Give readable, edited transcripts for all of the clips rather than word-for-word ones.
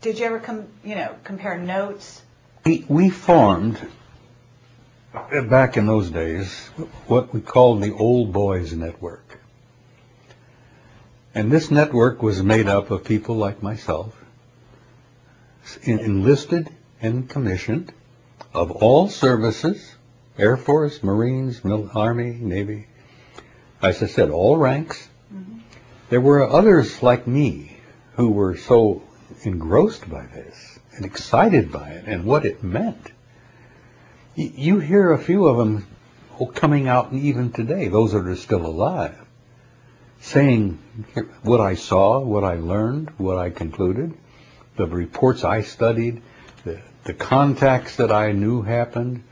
did you ever compare notes? We formed, back in those days, what we called the Old Boys Network. And this network was made up of people like myself, enlisted and commissioned, of all services, Air Force, Marines, Army, Navy, as I said, all ranks. Mm-hmm. There were others like me who were so engrossed by this and excited by it and what it meant. You hear a few of them coming out even today, those that are still alive, saying what I saw, what I learned, what I concluded, the reports I studied, the contacts that I knew happened.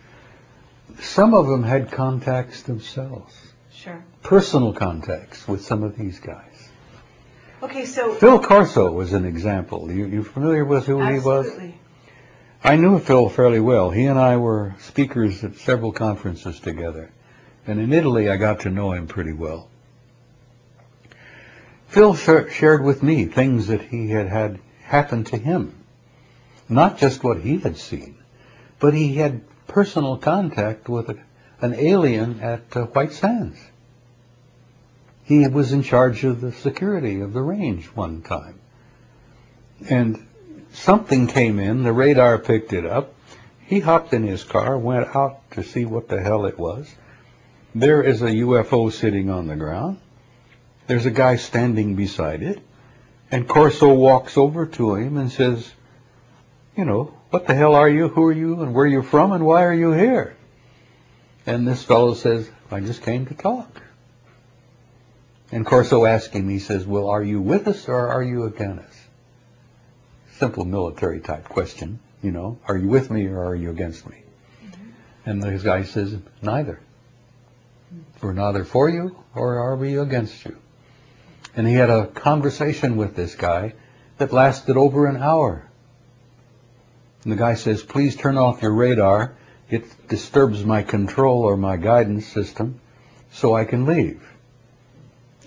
Some of them had contacts themselves. Sure. Personal Contacts with some of these guys. Okay, so Phil Corso was an example. You familiar with who he was? Absolutely. I knew Phil fairly well. He and I were speakers at several conferences together. And in Italy, I got to know him pretty well. Phil shared with me things that he had happen to him. Not just what he had seen, but he had personal contact with an alien at White Sands. He was in charge of the security of the range one time. And something came in, the radar picked it up. He hopped in his car, went out to see what the hell it was. There is a UFO sitting on the ground. There's a guy standing beside it. And Corso walks over to him and says, you know, what the hell are you, who are you, and where are you from, and why are you here? And this fellow says, I just came to talk. And Corso asked him, he says, well, are you with us or are you against us? Simple military type question, you know, are you with me or are you against me? Mm-hmm. And this guy says, neither. We're neither for you or are we against you? And he had a conversation with this guy that lasted over an hour. And the guy says, please turn off your radar. It disturbs my control or my guidance system so I can leave.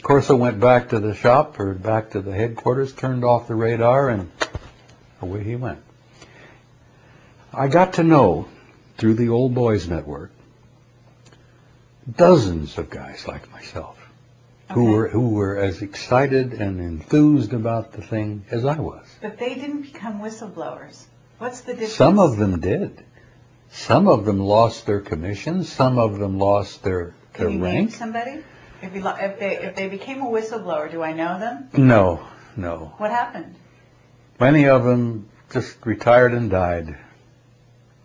Corso went back to the shop or back to the headquarters, turned off the radar, and away he went. I got to know, through the Old Boys Network, dozens of guys like myself who were as excited and enthused about the thing as I was. But they didn't become whistleblowers. What's the difference? Some of them did. Some of them lost their commissions. Some of them lost their rank. Can you name somebody? If they became a whistleblower, do I know them? No. What happened? Many of them just retired and died.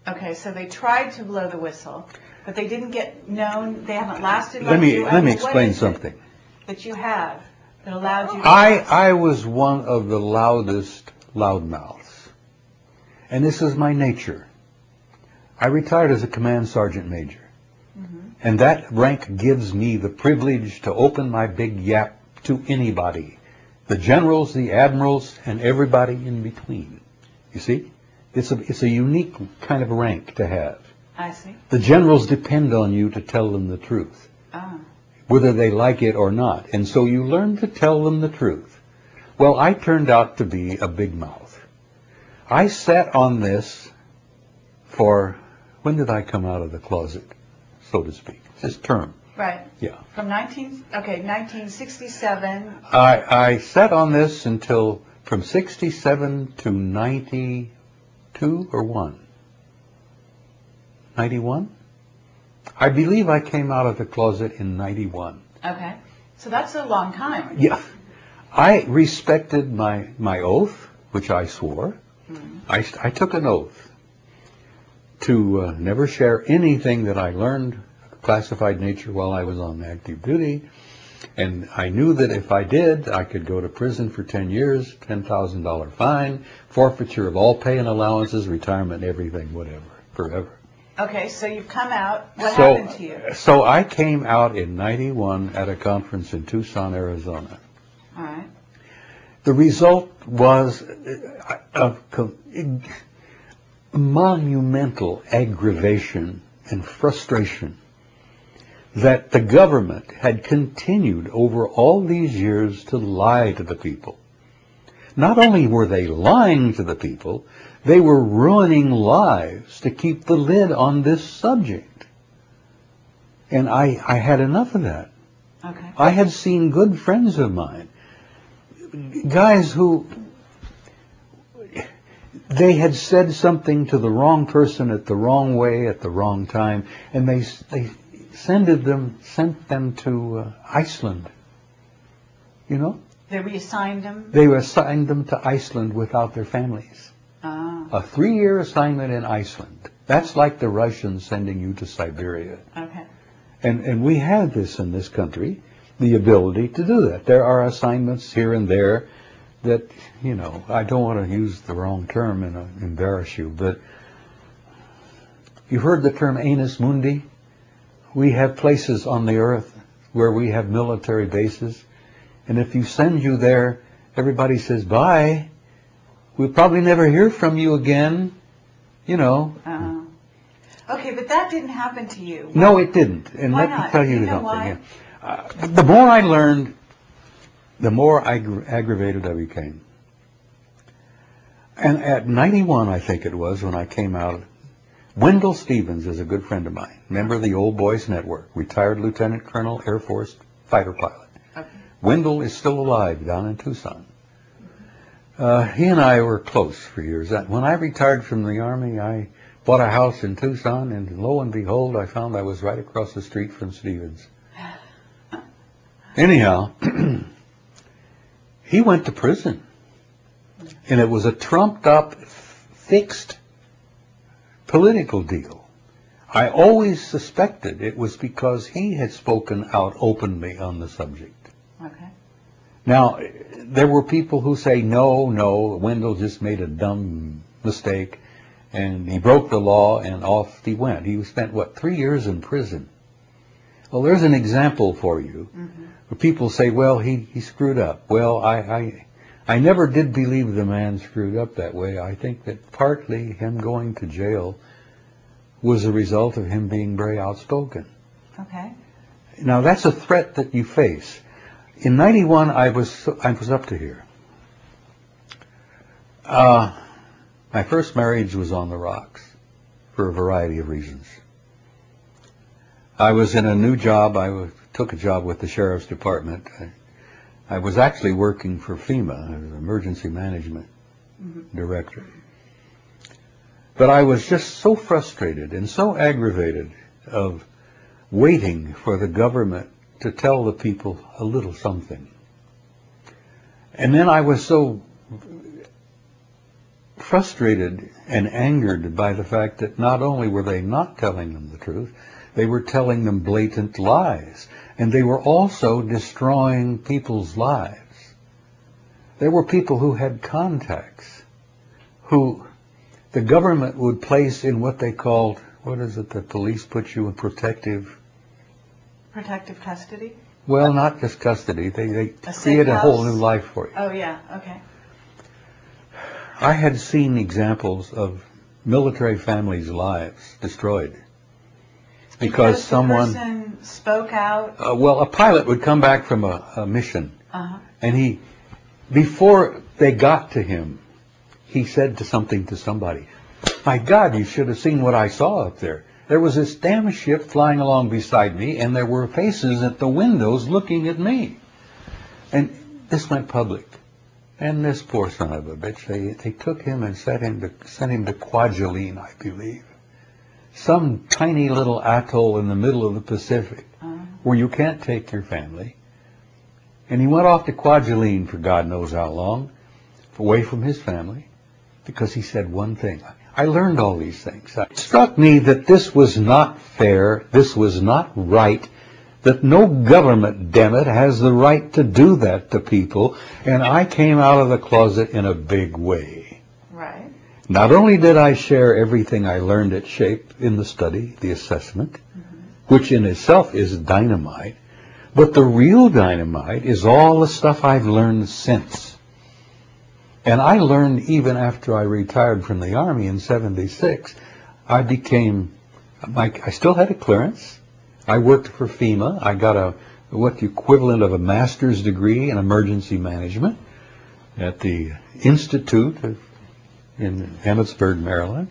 Okay, so they tried to blow the whistle, but they didn't get known. They haven't lasted. Let me explain something that you have that allowed you to I was one of the loudest loudmouths. And this is my nature. I retired as a command sergeant major. Mm-hmm. And that rank gives me the privilege to open my big yap to anybody. The generals, the admirals, and everybody in between. You see? It's a unique kind of rank to have. I see. The generals depend on you to tell them the truth. Whether they like it or not. And so you learn to tell them the truth. Well, I turned out to be a big mouth. I sat on this for, when did I come out of the closet, so to speak? This term. Right. Yeah. From 1967. I sat on this until from 67 to 92 or 1. 91? I believe I came out of the closet in 91. Okay. So that's a long time. Yeah. I respected my oath, which I swore. I took an oath to never share anything that I learned, classified nature, while I was on active duty. And I knew that if I did, I could go to prison for 10 years, $10,000 fine, forfeiture of all pay and allowances, retirement, everything, whatever, forever. Okay, so you've come out. What happened to you? So I came out in 91 at a conference in Tucson, Arizona. All right. The result was a monumental aggravation and frustration that the government had continued over all these years to lie to the people. not only were they lying to the people, they were ruining lives to keep the lid on this subject. And I had enough of that. Okay. I had seen good friends of mine, guys who, they had said something to the wrong person at the wrong way at the wrong time, and they sent them to Iceland. You know? They reassigned them? They assigned them to Iceland without their families. Ah. A 3-year assignment in Iceland. That's like the Russians sending you to Siberia. Okay. And we have this in this country, the ability to do that. There are assignments here and there that, you know, I don't want to use the wrong term and embarrass you, but you've heard the term annus mundi? We have places on the earth where we have military bases, and if you send you there, everybody says, bye. We'll probably never hear from you again, you know. Okay, but that didn't happen to you. No, it didn't. And Why let me not? tell you You know something. why? The more I learned, the more aggravated I became. And at 91, I think it was, when I came out, Wendell Stevens is a good friend of mine, member of the Old Boys Network, retired Lieutenant Colonel, Air Force fighter pilot. Okay. Wendell is still alive down in Tucson. He and I were close for years. When I retired from the Army, I bought a house in Tucson, and lo and behold, I found I was right across the street from Stevens. Anyhow, he went to prison, and it was a trumped-up, fixed political deal. I always suspected it was because he had spoken out openly on the subject. Okay. Now, there were people who say, no, Wendell just made a dumb mistake, and he broke the law, and off he went. He spent, 3 years in prison. Well, there's an example for you. Mm-hmm. Where people say, well, he screwed up. Well, I never did believe the man screwed up that way. I think that partly him going to jail was a result of him being very outspoken. Okay. Now, that's a threat that you face. In 91, I was up to here. My first marriage was on the rocks for a variety of reasons. I was in a new job. I took a job with the Sheriff's Department. I was actually working for FEMA as an emergency management director. But I was just so frustrated and so aggravated of waiting for the government to tell the people a little something. And then I was so frustrated and angered by the fact that not only were they not telling them the truth, they were telling them blatant lies. And they were also destroying people's lives. There were people who had contacts who the government would place in what they called, what is it the police put you in, protective custody? Well, not just custody. They A create a safe whole house? new life for you. Oh, yeah. Okay. I had seen examples of military families' lives destroyed because someone... the person spoke out? Well, a pilot would come back from a mission, Uh-huh. and before they got to him, he said something to somebody. My God, you should have seen what I saw up there. There was this damn ship flying along beside me, and there were faces at the windows looking at me. And this went public. And this poor son of a bitch, they took him and sent him to Kwajalein, I believe. Some tiny little atoll in the middle of the Pacific where you can't take your family. And he went off to Kwajalein for God knows how long, away from his family, because he said one thing. I learned all these things. It struck me that this was not fair, this was not right, that no government, damn it, has the right to do that to people, and I came out of the closet in a big way. Right. Not only did I share everything I learned at SHAPE in the study, the assessment, which in itself is dynamite, but the real dynamite is all the stuff I've learned since. And I learned even after I retired from the Army in '76, I still had a clearance. I worked for FEMA. I got the equivalent of a master's degree in emergency management. at the Institute in Emmitsburg, Maryland.